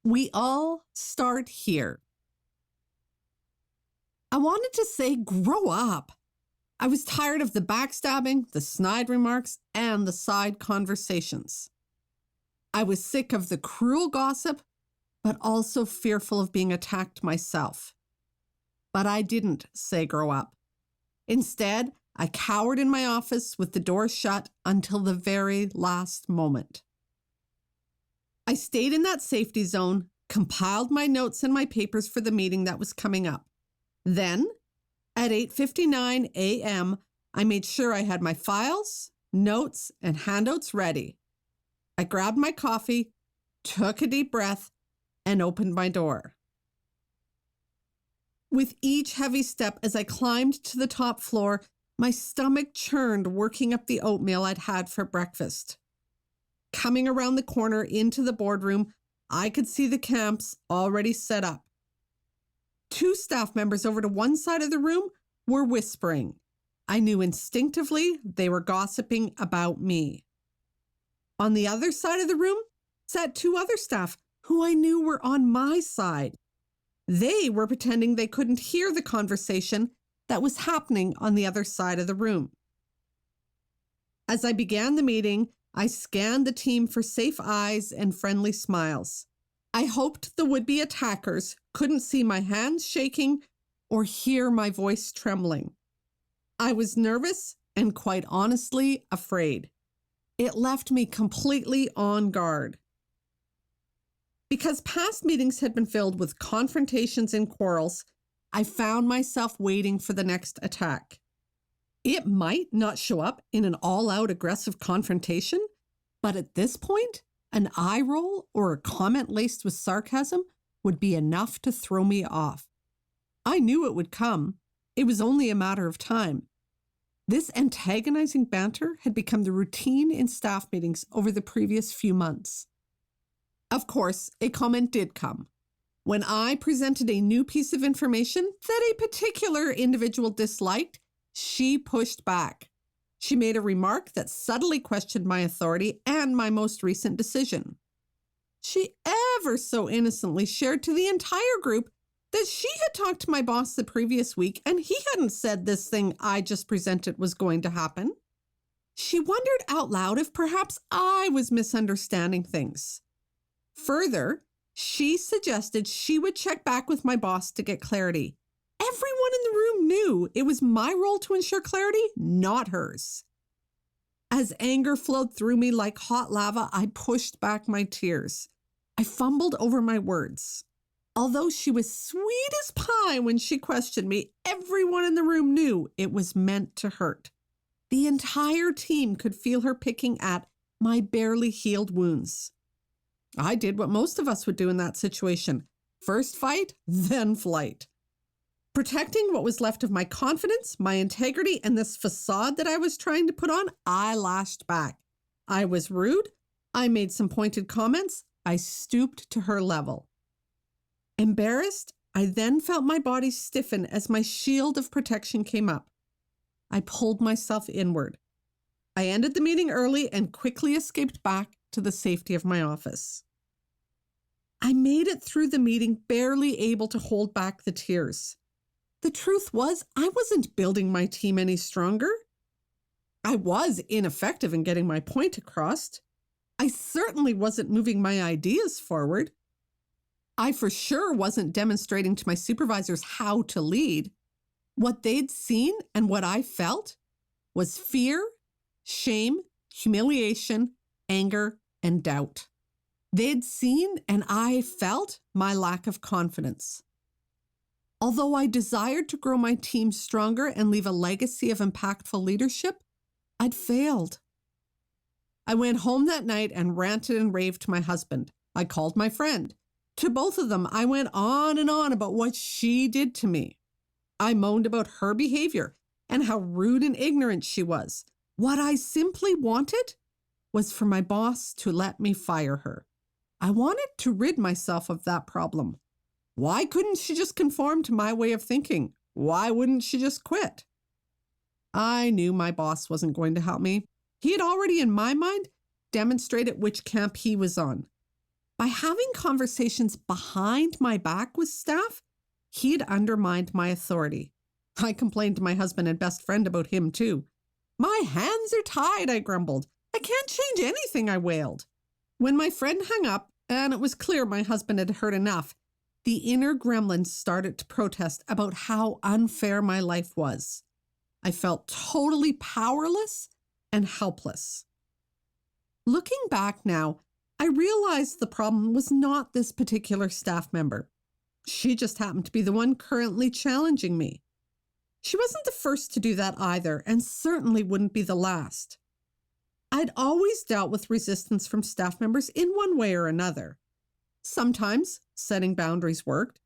We all start here. I wanted to say, grow up. I was tired of the backstabbing, the snide remarks, and the side conversations. I was sick of the cruel gossip, but also fearful of being attacked myself. But I didn't say grow up. Instead, I cowered in my office with the door shut until the very last moment. I stayed in that safety zone, compiled my notes and my papers for the meeting that was coming up. Then, at 8:59 a.m., I made sure I had my files, notes, and handouts ready. I grabbed my coffee, took a deep breath, and opened my door. With each heavy step as I climbed to the top floor, my stomach churned working up the oatmeal I'd had for breakfast. Coming around the corner into the boardroom, I could see the camps already set up. 2 staff members over to one side of the room were whispering. I knew instinctively they were gossiping about me. On the other side of the room sat 2 other staff who I knew were on my side. They were pretending they couldn't hear the conversation that was happening on the other side of the room. As I began the meeting, I scanned the team for safe eyes and friendly smiles. I hoped the would-be attackers couldn't see my hands shaking or hear my voice trembling. I was nervous and quite honestly afraid. It left me completely on guard. Because past meetings had been filled with confrontations and quarrels, I found myself waiting for the next attack. It might not show up in an all-out aggressive confrontation, but at this point, an eye roll or a comment laced with sarcasm would be enough to throw me off. I knew it would come. It was only a matter of time. This antagonizing banter had become the routine in staff meetings over the previous few months. Of course, a comment did come. When I presented a new piece of information that a particular individual disliked, she pushed back. She made a remark that subtly questioned my authority and my most recent decision. She ever so innocently shared to the entire group that she had talked to my boss the previous week and he hadn't said this thing I just presented was going to happen. She wondered out loud if perhaps I was misunderstanding things. Further, she suggested she would check back with my boss to get clarity. Everyone in the room knew it was my role to ensure clarity, not hers. As anger flowed through me like hot lava, I pushed back my tears. I fumbled over my words. Although she was sweet as pie when she questioned me, everyone in the room knew it was meant to hurt. The entire team could feel her picking at my barely healed wounds. I did what most of us would do in that situation. First fight, then flight. Protecting what was left of my confidence, my integrity, and this facade that I was trying to put on, I lashed back. I was rude. I made some pointed comments. I stooped to her level. Embarrassed, I then felt my body stiffen as my shield of protection came up. I pulled myself inward. I ended the meeting early and quickly escaped back to the safety of my office. I made it through the meeting barely able to hold back the tears. The truth was, I wasn't building my team any stronger. I was ineffective in getting my point across. I certainly wasn't moving my ideas forward. I for sure wasn't demonstrating to my supervisors how to lead. What they'd seen and what I felt was fear, shame, humiliation, anger, and doubt. They'd seen and I felt my lack of confidence. Although I desired to grow my team stronger and leave a legacy of impactful leadership, I'd failed. I went home that night and ranted and raved to my husband. I called my friend. To both of them, I went on and on about what she did to me. I moaned about her behavior and how rude and ignorant she was. What I simply wanted was for my boss to let me fire her. I wanted to rid myself of that problem. Why couldn't she just conform to my way of thinking? Why wouldn't she just quit? I knew my boss wasn't going to help me. He had already, in my mind, demonstrated which camp he was on. By having conversations behind my back with staff, he'd undermined my authority. I complained to my husband and best friend about him too. My hands are tied, I grumbled. I can't change anything, I wailed. When my friend hung up, and it was clear my husband had heard enough, the inner gremlin started to protest about how unfair my life was. I felt totally powerless and helpless. Looking back now, I realized the problem was not this particular staff member. She just happened to be the one currently challenging me. She wasn't the first to do that either, and certainly wouldn't be the last. I'd always dealt with resistance from staff members in one way or another. Sometimes setting boundaries worked.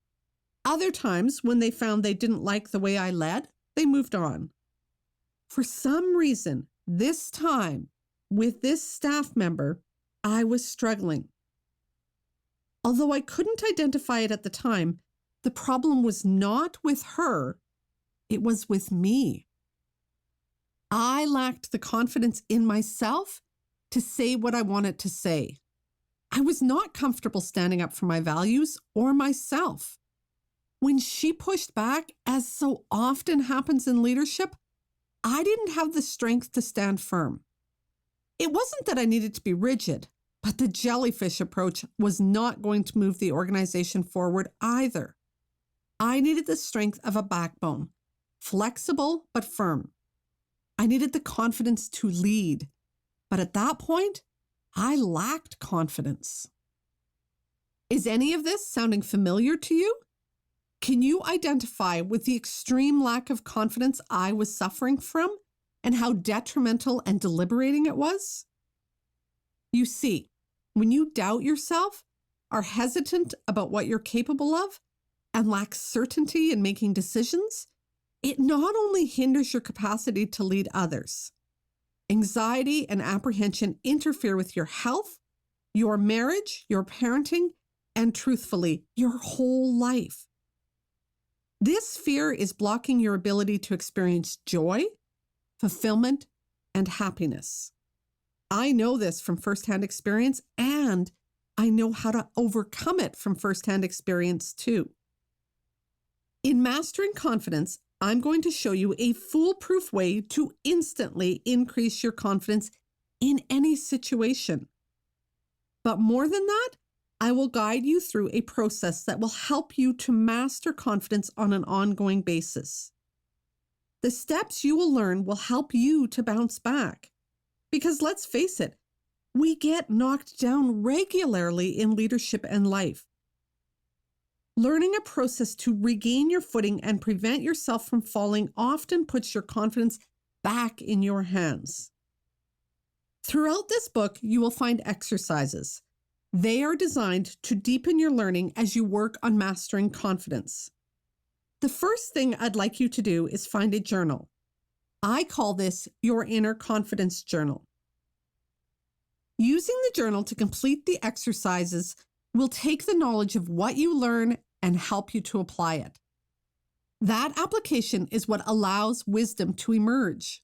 Other times, when they found they didn't like the way I led, they moved on. For some reason, this time, with this staff member, I was struggling. Although I couldn't identify it at the time, the problem was not with her, it was with me. I lacked the confidence in myself to say what I wanted to say. I was not comfortable standing up for my values or myself. When she pushed back, as so often happens in leadership, I didn't have the strength to stand firm. It wasn't that I needed to be rigid, but the jellyfish approach was not going to move the organization forward either. I needed the strength of a backbone, flexible but firm. I needed the confidence to lead, but at that point, I lacked confidence. Is any of this sounding familiar to you? Can you identify with the extreme lack of confidence I was suffering from and how detrimental and deliberating it was? You see, when you doubt yourself, are hesitant about what you're capable of, and lack certainty in making decisions, it not only hinders your capacity to lead others. Anxiety and apprehension interfere with your health, your marriage, your parenting, and truthfully, your whole life. This fear is blocking your ability to experience joy, fulfillment, and happiness. I know this from firsthand experience, and I know how to overcome it from firsthand experience too. In Mastering Confidence, I'm going to show you a foolproof way to instantly increase your confidence in any situation. But more than that, I will guide you through a process that will help you to master confidence on an ongoing basis. The steps you will learn will help you to bounce back. Because let's face it, we get knocked down regularly in leadership and life. Learning a process to regain your footing and prevent yourself from falling often puts your confidence back in your hands. Throughout this book, you will find exercises. They are designed to deepen your learning as you work on mastering confidence. The first thing I'd like you to do is find a journal. I call this your inner confidence journal. Using the journal to complete the exercises will take the knowledge of what you learn and help you to apply it. That application is what allows wisdom to emerge.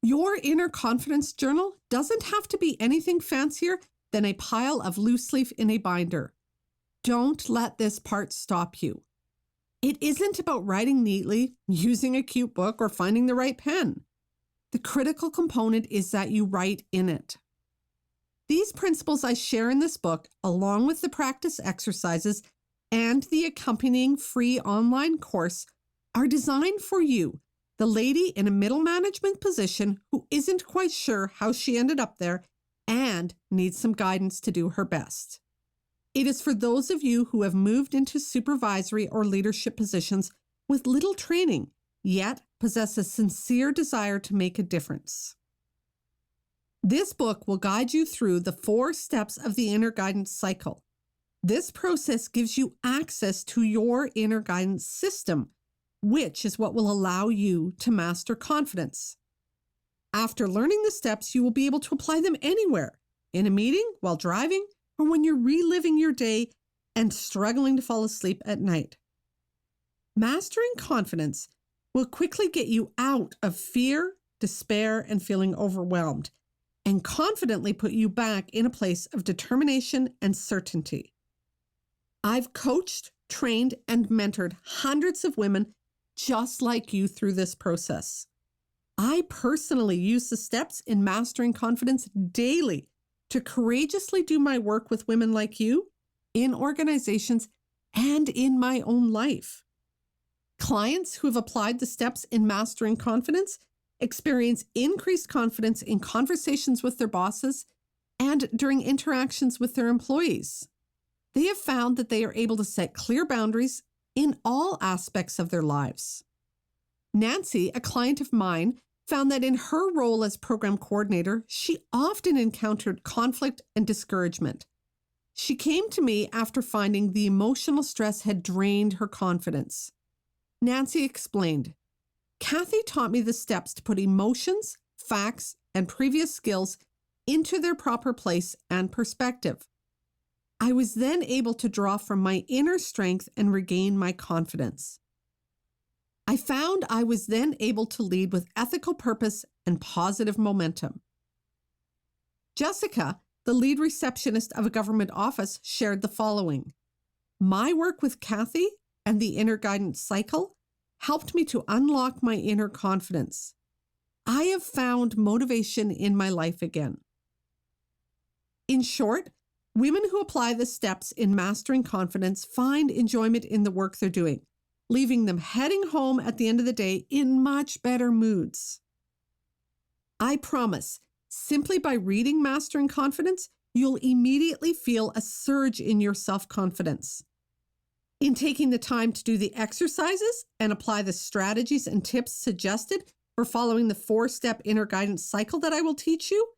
Your inner confidence journal doesn't have to be anything fancier than a pile of loose leaf in a binder. Don't let this part stop you. It isn't about writing neatly, using a cute book, or finding the right pen. The critical component is that you write in it. These principles I share in this book, along with the practice exercises and the accompanying free online course, are designed for you, the lady in a middle management position who isn't quite sure how she ended up there and needs some guidance to do her best. It is for those of you who have moved into supervisory or leadership positions with little training, yet possess a sincere desire to make a difference. This book will guide you through the 4 steps of the inner guidance cycle. This process gives you access to your inner guidance system, which is what will allow you to master confidence. After learning the steps, you will be able to apply them anywhere, in a meeting, while driving, or when you're reliving your day and struggling to fall asleep at night. Mastering confidence will quickly get you out of fear, despair, and feeling overwhelmed, and confidently put you back in a place of determination and certainty. I've coached, trained, and mentored hundreds of women just like you through this process. I personally use the steps in Mastering Confidence daily to courageously do my work with women like you in organizations and in my own life. Clients who have applied the steps in Mastering Confidence experience increased confidence in conversations with their bosses and during interactions with their employees. They have found that they are able to set clear boundaries in all aspects of their lives. Nancy, a client of mine, found that in her role as program coordinator, she often encountered conflict and discouragement. She came to me after finding the emotional stress had drained her confidence. Nancy explained, "Kathy taught me the steps to put emotions, facts, and previous skills into their proper place and perspective. I was then able to draw from my inner strength and regain my confidence. I found I was then able to lead with ethical purpose and positive momentum." Jessica, the lead receptionist of a government office, shared the following. "My work with Kathy and the inner guidance cycle helped me to unlock my inner confidence. I have found motivation in my life again." In short, women who apply the steps in Mastering Confidence find enjoyment in the work they're doing, leaving them heading home at the end of the day in much better moods. I promise, simply by reading Mastering Confidence, you'll immediately feel a surge in your self-confidence. In taking the time to do the exercises and apply the strategies and tips suggested for following the 4-step inner guidance cycle that I will teach you,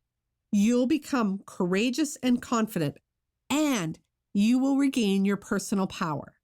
you'll become courageous and confident, and you will regain your personal power.